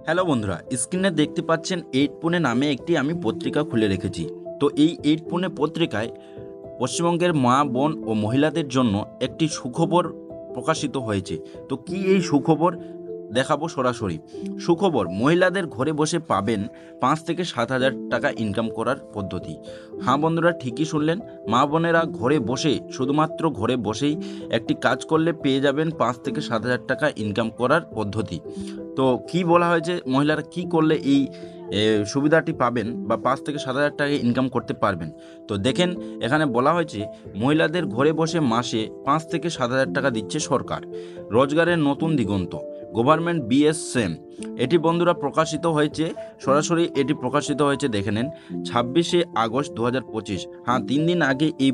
Hello বন্ধুরা, স্ক্রিনে দেখতে পাচ্ছেন 8 পুনে নামে একটি আমি পত্রিকা খুলে রেখেছি। তো এই 8 পুনে পত্রিকায় পশ্চিমবঙ্গের মা বোন ও মহিলাদের জন্য একটি সুখবর প্রকাশিত হয়েছে। তো কি এই সুখবর দেখাবো সরাসরি। সুখবর, মহিলাদের ঘরে বসে পাবেন 5 থেকে 7 হাজার টাকা ইনকাম করার পদ্ধতি। হ্যাঁ বন্ধুরা, ঠিকই শুনলেন। মা বোনেরা ঘরে বসে, শুধুমাত্র ঘরে বসেই একটি কাজ করলে পেয়ে যাবেন 5 থেকে 7 হাজার টাকা ইনকাম করার পদ্ধতি। তো কি বলা হয়েছে, মহিলারা কি করলে এই সুবিধাটি পাবেন বা 5 থেকে 7 হাজার টাকা ইনকাম করতে পারবেন। তো দেখেন, এখানে বলা হয়েছে মহিলাদের ঘরে বসে মাসে 5 থেকে 7 হাজার টাকা দিচ্ছে সরকার। রোজগারের নতুন দিগন্ত, গভর্নমেন্ট বিএস সেম। এটি বন্ধুরা প্রকাশিত হয়েছে, সরাসরি এটি প্রকাশিত হয়েছে, দেখে নেন 26শে আগস্ট 2025। হ্যাঁ, 3 দিন আগে এই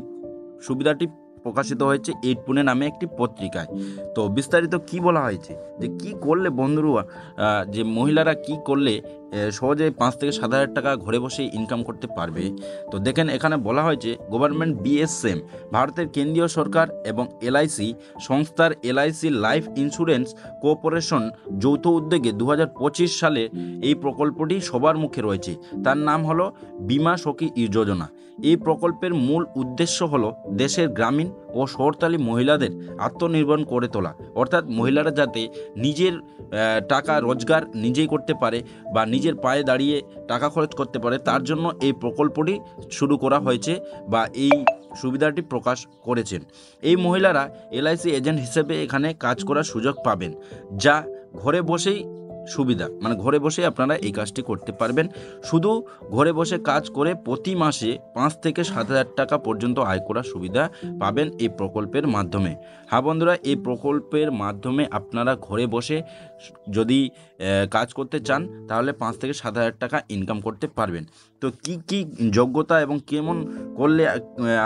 সুবিধাটি প্রকাশিত হয়েছে 8 পুনে নামে একটি পত্রিকায়। তো বিস্তারিত কি বলা হয়েছে, যে কি করলে বন্ধুরা, যে মহিলারা কি করলে সহজে 5 থেকে 7 হাজার টাকা ঘরে বসে ইনকাম করতে পারবে। তো দেখেন, এখানে বলা হয়েছে গভর্নমেন্ট বিএসএম, ভারতের কেন্দ্রীয় সরকার এবং এলআইসি সংস্থার এলআইসি লাইফ ইন্স্যুরেন্স কোঅপারেশন যৌথ উদ্যোগে 2025 সালে এই প্রকল্পটি সবার মুখে রয়েছে। তার নাম হলো বীমা সখী যোজনা। এই প্রকল্পের মূল উদ্দেশ্য হলো দেশের গ্রামীণ ও শহরতলি মহিলাদের আত্মনির্ভর করে তোলা, অর্থাৎ মহিলারা যাতে নিজের টাকা রোজগার নিজেই করতে পারে বা নিজের পায়ে দাঁড়িয়ে টাকা খরচ করতে পারে, তার জন্য এই প্রকল্পটি শুরু করা হয়েছে বা এই সুবিধাটি প্রকাশ করেছেন। এই মহিলারা এলআইসি এজেন্ট হিসেবে এখানে কাজ করার সুযোগ পাবেন, যা ঘরে বসেই সুবিধা, মানে ঘরে বসে আপনারা এই কাজটি করতে পারবেন। শুধু ঘরে বসে কাজ করে প্রতি মাসে 5 থেকে 7 হাজার টাকা পর্যন্ত আয় করার সুবিধা পাবেন এই প্রকল্পের মাধ্যমে। হ্যাঁ বন্ধুরা, এই প্রকল্পের মাধ্যমে আপনারা ঘরে বসে যদি কাজ করতে চান, তাহলে 5 থেকে 7 হাজার টাকা ইনকাম করতে পারবেন। তো কি কি যোগ্যতা এবং কেমন করলে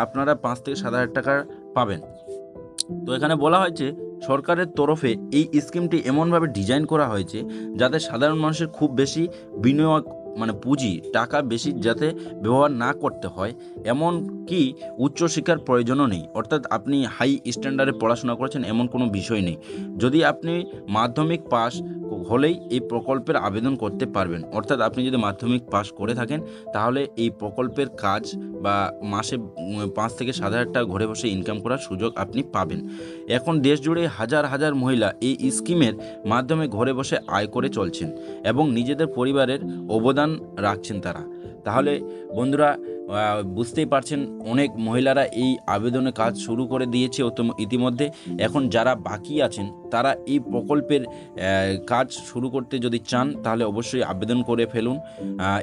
আপনারা 5 থেকে 7 হাজার টাকা পাবেন। তো এখানে বলা হয়েছে সরকারের তরফে এই স্কিমটি এমনভাবে ডিজাইন করা হয়েছে যাতে সাধারণ মানুষের খুব বেশি বিনিয়োগ, মানে পুঁজি টাকা বেশি যাতে ব্যবহার না করতে হয়, এমন কি উচ্চশিক্ষার প্রয়োজনও নেই। অর্থাৎ আপনি হাই স্ট্যান্ডার্ডে পড়াশোনা করেছেন এমন কোনো বিষয় নেই। যদি আপনি মাধ্যমিক পাস হলেই এই প্রকল্পের আবেদন করতে পারবেন। অর্থাৎ আপনি যদি মাধ্যমিক পাস করে থাকেন, তাহলে এই প্রকল্পের কাজ বা মাসে 5 থেকে 7 হাজার টাকা ঘরে বসে ইনকাম করার সুযোগ আপনি পাবেন। এখন দেশ জুড়ে হাজার হাজার মহিলা এই স্কিমের মাধ্যমে ঘরে বসে আয় করে চলছেন এবং নিজেদের পরিবারের অবদান রাখছেন তারা। তাহলে বন্ধুরা, বুঝতেই পারছেন, অনেক মহিলারা এই আবেদনে কাজ শুরু করে দিয়েছে ইতিমধ্যে। এখন যারা বাকি আছেন, তারা এই প্রকল্পের কাজ শুরু করতে যদি চান, তাহলে অবশ্যই আবেদন করে ফেলুন।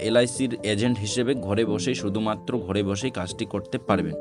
এলআইসির এজেন্ট হিসেবে ঘরে বসেই, শুধুমাত্র ঘরে বসেই কাজটি করতে পারবেন।